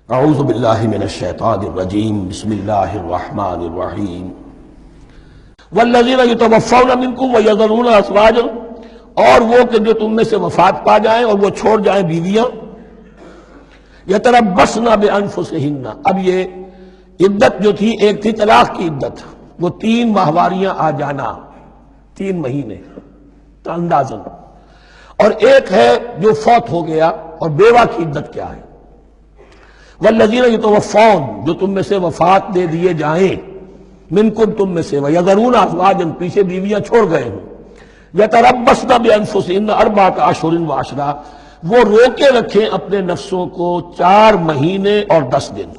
اعوذ باللہ من الشیطان الرجیم بسم اللہ الرحمن الرحیم والذین یتوفون منکم ویذرون ازواجا، اور وہ کہ جو تم میں سے وفات پا جائیں اور وہ چھوڑ جائیں بیویاں، یتربصن بانفسہن، اب یہ عدت جو تھی ایک تھی طلاق کی عدت، وہ 3 ماہواریاں آ جانا، 3 مہینے اندازن، اور ایک ہے جو فوت ہو گیا، اور بیوہ کی عدت کیا ہے؟ والذین یتوفون، جو تم میں سے وفات دے دیے جائیں، منکم تم میں سے، ویذرون ازواجا، پیچھے بیویاں چھوڑ گئے ہوں، یتربصن بانفسہن 4 اشہر وعشرا، وہ روکے رکھیں اپنے نفسوں کو 4 مہینے اور 10 دن،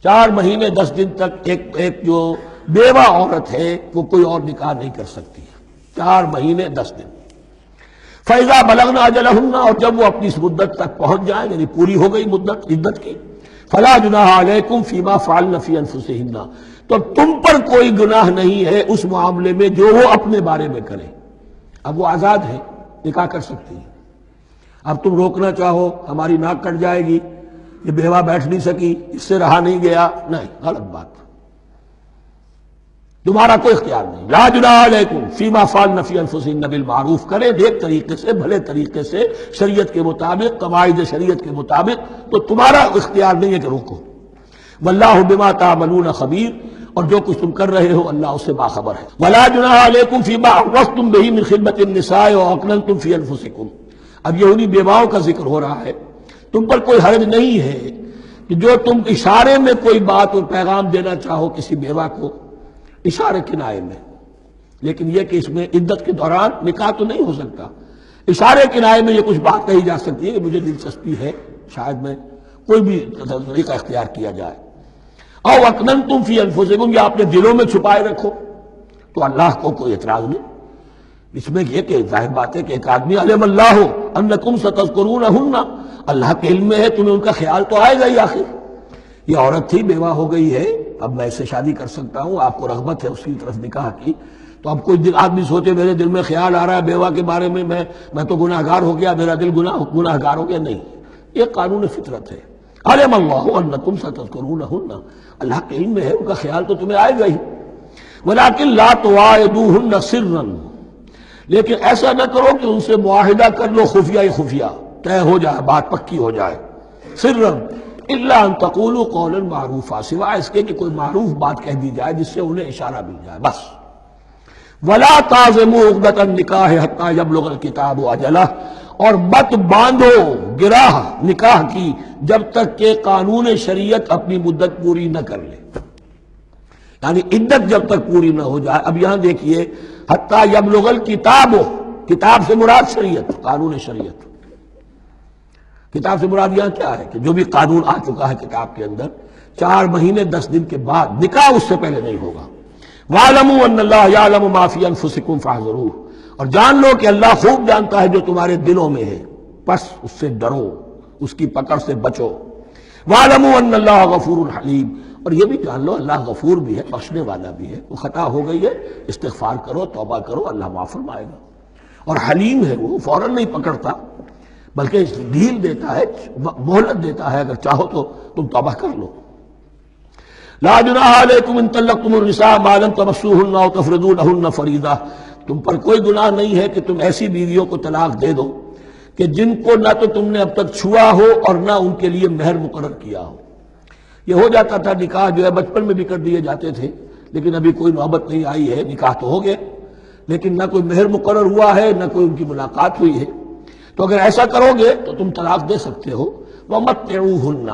4 مہینے 10 دن تک ایک جو بیوہ عورت ہے وہ کوئی اور نکاح نہیں کر سکتی، 4 مہینے 10 دن۔ فَإِذَا بَلَغْنَ أَجَلَهُنَّ، اور جب وہ اپنی اس مدت تک پہنچ جائیں، یعنی پوری ہو گئی مدت عدت کی، فَلَا جُنَاحَ عَلَيْكُمْ فِي مَا فَعَلْنَ فِي أَنفُسِهِنَّ، تو تم پر کوئی گناہ نہیں ہے اس معاملے میں جو وہ اپنے بارے میں کریں۔ اب وہ آزاد ہے، نکاح کر سکتی ہے۔ اب تم روکنا چاہو، ہماری ناک کٹ جائے گی، یہ بیوہ بیٹھ نہیں سکی، اس سے رہا نہیں گیا، نہیں، غلط بات، تمہارا کوئی اختیار نہیں۔ لا جناح علیکم فیما فعلن فی انفسہن بالمعروف، کریں نیک طریقے سے، بھلے طریقے سے، شریعت کے مطابق، قواعد شریعت کے مطابق، تو تمہارا اختیار نہیں ہے کہ روکو۔ واللہ بما تعملون خبیر، اور جو کچھ تم کر رہے ہو اللہ اس سے باخبر ہے۔ ولا جناح علیکم فیما عرضتم به من خطبۃ النساء واکننتم فی انفسکم، اب یہ انہی بیواؤں کا ذکر ہو رہا ہے۔ تم پر کوئی حرج نہیں ہے کہ جو تم اشارے میں کوئی بات اور پیغام دینا چاہو کسی بیوہ کو، اشارے کنائے میں، لیکن یہ کہ اس میں عدت کے دوران نکاح تو نہیں ہو سکتا، اشارے کنائے میں یہ کچھ بات کہی جا سکتی ہے کہ مجھے دلچسپی ہے، شاید میں کوئی بھی طریقہ اختیار کیا جائے۔ او اکننتم فی انفسکم، یا اپنے دلوں میں چھپائے رکھو، تو اللہ کو کوئی اعتراض نہیں۔ اس میں یہ کہ ظاہر بات ہے کہ ایک آدمی علم اللہ انکم ستذکرونہن، اللہ کے علم میں ہے تمہیں ان کا خیال تو آئے گا ہی، آخر یہ عورت تھی، بیوہ ہو گئی ہے، اب میں اس سے شادی کر سکتا ہوں، آپ کو رغبت ہے اس کی طرف نکاح کی، تو اب کوئی آدمی سوچے میرے دل میں خیال آ رہا ہے بیوہ کے بارے میں، میں تو گناہ گار ہو گیا، میرا دل گناہ گار ہو گیا، نہیں، یہ قانون فطرت ہے۔ علم اللہ انکم ستذکرونہن، اللہ کے علم میں ہے ان کا خیال تو تمہیں آئے گا ہی۔ ولکن لا تواعدوہن سرا، لیکن ایسا نہ کرو کہ ان سے معاہدہ کر لو خفیہ خفیہ، طے ہو جائے، بات پکی ہو جائے، سرا الا ان تقولوا قولا معروفا، سوائے اس کے کہ کوئی معروف بات کہہ دی جائے جس سے انہیں اشارہ مل جائے، بس۔ ولا تعزموا عقدۃ النکاح حتی یبلغ الکتاب اجلہ، اور مت باندھو گراہ نکاح کی جب تک کہ قانون شریعت اپنی مدت پوری نہ کر لے، یعنی عدت جب تک پوری نہ ہو جائے۔ اب یہاں دیکھیے حتی یبلغ الکتاب، کتاب سے مراد شریعت، قانون شریعت، کتاب سے مراد یہاں کیا ہے کہ جو بھی قانون آ چکا ہے کتاب کے اندر، 4 مہینے 10 دن کے بعد نکاح اس سے پہلے نہیں ہوگا۔ وَاعْلَمُوا أَنَّ اللَّهَ يَعْلَمُ مَا فِي أَنفُسِكُمْ فَاحْذَرُوهُ، اور جان لو کہ اللہ خوب جانتا ہے جو تمہارے دلوں میں ہے، پس اس سے ڈرو، اس کی پکڑ سے بچو۔ وَاعْلَمُوا أَنَّ اللَّهَ غَفُورٌ حَلِيمٌ، اور یہ بھی جان لو اللہ غفور بھی ہے، بخشنے والا بھی ہے، وہ خطا ہو گئی ہے، استغفار کرو، توبہ کرو، اللہ معاف فرمائے گا۔ اور حلیم ہے، وہ فوراً نہیں پکڑتا بلکہ ڈھیل دیتا ہے، مہلت دیتا ہے، اگر چاہو تو تم توبہ کر لو۔ لا جناح علیکم ان طلقتم النساء ما لم تمسوهن او تفرضوا لهن فریضہ، تم پر کوئی گناہ نہیں ہے کہ تم ایسی بیویوں کو طلاق دے دو کہ جن کو نہ تو تم نے اب تک چھوا ہو اور نہ ان کے لیے مہر مقرر کیا ہو۔ یہ ہو جاتا تھا نکاح جو ہے بچپن میں بھی کر دیے جاتے تھے، لیکن ابھی کوئی نوبت نہیں آئی ہے، نکاح تو ہو گیا لیکن نہ کوئی مہر مقرر ہوا ہے، نہ کوئی ان کی ملاقات ہوئی ہے، تو اگر ایسا کرو گے تو تم طلاق دے سکتے ہو۔ وَمَتِّعُوهُنَّ،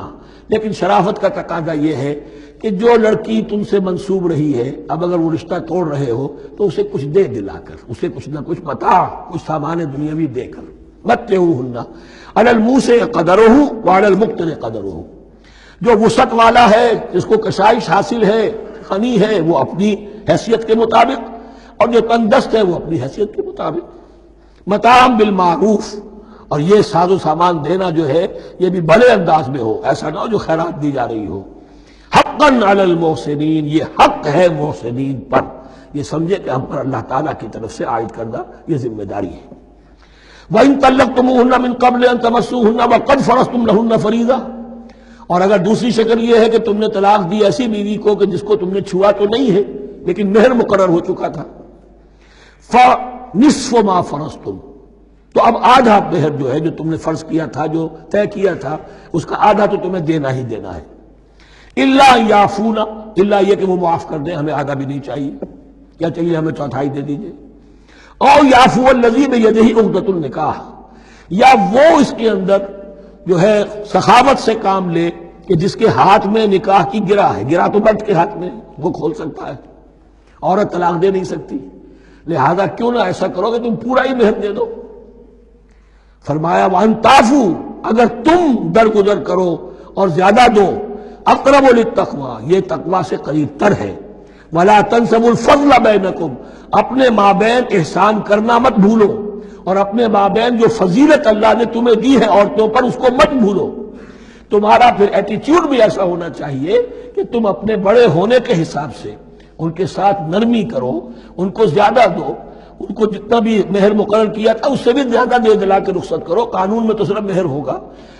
لیکن شرافت کا تقاضا یہ ہے کہ جو لڑکی تم سے منسوب رہی ہے، اب اگر وہ رشتہ توڑ رہے ہو تو اسے کچھ دے دلا کر، اسے کچھ نہ کچھ متاع، کچھ سامان دنیاوی دے کر۔ مَتِّعُوهُنَّ عَلَى الْمُوسِعِ قَدَرُهُ وَعَلَى الْمُقْتِرِ قَدَرُهُ، جو وسعت والا ہے، جس کو کشائش حاصل ہے، غنی ہے، وہ اپنی حیثیت کے مطابق، اور جو تنگ دست ہے وہ اپنی حیثیت کے مطابق۔ متاعا بالمعروف، اور یہ ساز و سامان دینا جو ہے یہ بھی بھلے انداز میں ہو، ایسا نہ ہو جو خیرات دی جا رہی ہو۔ حقا علی المحسنین، یہ حق ہے محسنین پر، یہ سمجھے کہ ہم پر اللہ تعالیٰ کی طرف سے عائد کردہ یہ ذمہ داری ہے۔ وَإِن طَلَّقْتُمُوهُنَّ مِن قَبْلِ أَن تَمَسُّوهُنَّ وَقَدْ فَرَضْتُمْ لَهُنَّ فَرِيضَةً، اور اگر دوسری شکل یہ ہے کہ تم نے طلاق دی ایسی بیوی کو کہ جس کو تم نے چھوا تو نہیں ہے لیکن مہر مقرر ہو چکا تھا، فَنِصْفُ مَا فَرَضْتُمْ، تو اب آدھا مہر جو ہے جو تم نے فرض کیا تھا، جو طے کیا تھا، اس کا آدھا تو تمہیں دینا ہی دینا ہے۔ الا یعفون، الا یہ کہ وہ معاف کر دیں، ہمیں آدھا بھی نہیں چاہیے، کیا چاہیے ہمیں چوتھائی دے دیجیے۔ اور یعفو الذی بیدہ عقدۃ النکاح، یا وہ اس کے اندر جو ہے سخاوت سے کام لے کہ جس کے ہاتھ میں نکاح کی گرہ ہے، گرہ تو مرد کے ہاتھ میں ہے، وہ کھول سکتا ہے، عورت طلاق دے نہیں سکتی، لہذا کیوں نہ ایسا کرو کہ تم پورا ہی مہر دے دو۔ فرمایا وَأَن تَعْفُوا، اگر تم درگزر کرو اور زیادہ دو، اقرب للتقوی، یہ تقوی سے قریب تر ہے۔ وَلَا تَنْسَبُوا الْفَضْلَ بَيْنَكُمْ، اپنے مابین احسان کرنا مت بھولو، اور اپنے مابین جو فضیلت اللہ نے تمہیں دی ہے عورتوں پر اس کو مت بھولو۔ تمہارا پھر ایٹیچیوڈ بھی ایسا ہونا چاہیے کہ تم اپنے بڑے ہونے کے حساب سے ان کے ساتھ نرمی کرو، ان کو زیادہ دو، ان کو جتنا بھی مہر مقرر کیا تھا اس سے بھی زیادہ دے دلا کے رخصت کرو۔ قانون میں تو صرف مہر ہوگا،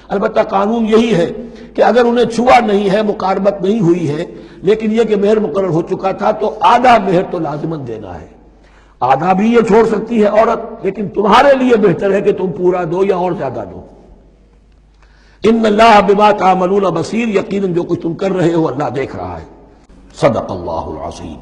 البتہ قانون یہی ہے کہ اگر انہیں چھوا نہیں ہے، مقاربت نہیں ہوئی ہے، لیکن یہ کہ مہر مقرر ہو چکا تھا تو آدھا مہر تو لازماً دینا ہے۔ آدھا بھی یہ چھوڑ سکتی ہے عورت، لیکن تمہارے لیے بہتر ہے کہ تم پورا دو یا اور زیادہ دو۔ ان اللہ بما تعملون بصیر، یقیناً جو کچھ تم کر رہے ہو اللہ دیکھ رہا ہے۔ صدق اللہ العظیم۔